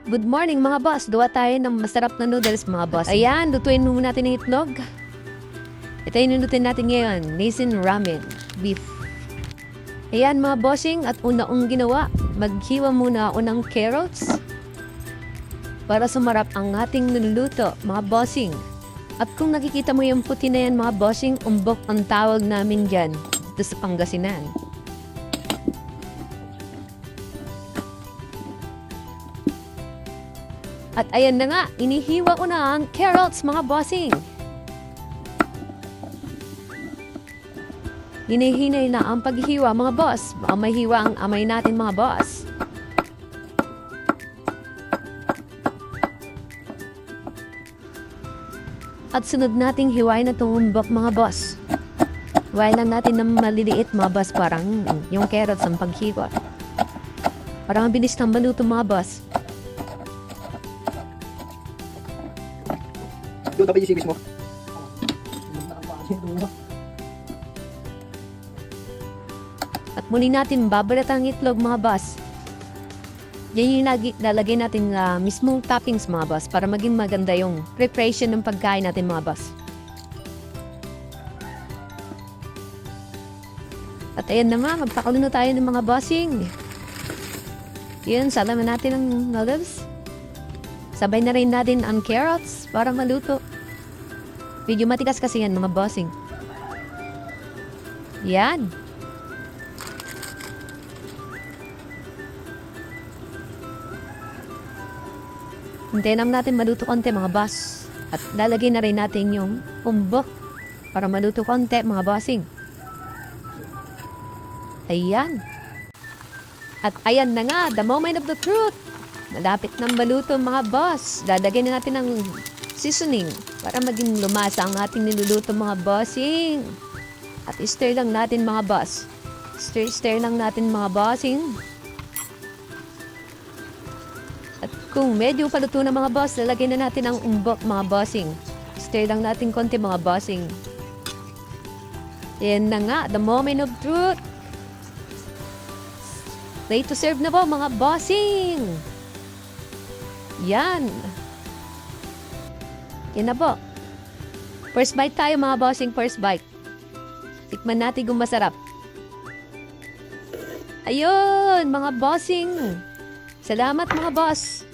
Good morning mga boss. Gawa tayo ng masarap na noodles mga boss. Ayan, lutuin muna natin ng itlog. Ito yung nilutuin natin ngayon. Nissin ramen. Beef. Ayan mga bossing. At una-ung ginawa. Maghiwa muna ako ng carrots. Para sumarap ang ating niluluto mga bossing. At kung nakikita mo yung puti na yan mga bossing, umbok ang tawag namin dyan. Dito sa Pangasinan. At ayan na nga, inihiwa ko na ang carrots, mga bossing. Hinihinay na ang paghihiwa, mga boss. Baka may hiwa ang amay natin, mga boss. At sunod nating hiwain na tumumbok, mga boss. Hiwain lang natin ng maliliit, mga boss, parang yung carrots ang paghiwa. Parang mabilis ng maluto, mga boss. Doon tapos yung sibis mo. At muli natin babalat ang itlog mga boss. Yan yung lalagay natin mismong toppings mga boss para maging maganda yung preparation ng pagkain natin mga boss. At ayan na nga, magpakulo na tayo ng mga bossing. Yun, salaman natin ang noodles. Sabay na rin natin ang carrots para maluto. Medyo matigas kasi yan mga bossing. Yan. Hintayin natin maluto konti mga boss. At lalagay na rin natin yung umbok para maluto konti mga bossing. Ayan. At ayan na nga, the moment of the truth. Malapit ng maluto mga boss. Lalagyan na natin ng seasoning para maging lumasa ang ating niluluto mga bossing. At stir lang natin mga boss. Stir lang natin mga bossing. At kung medyo paluto na mga boss, lalagyan na natin ang umbok mga bossing. Stir lang natin konti mga bossing. Yan na nga, the moment of truth. Ready to serve na po mga bossing. Yan. Yan na po. First bite tayo mga bossing, first bite. Tikman natin kung masarap. Ayun, mga bossing. Salamat mga boss.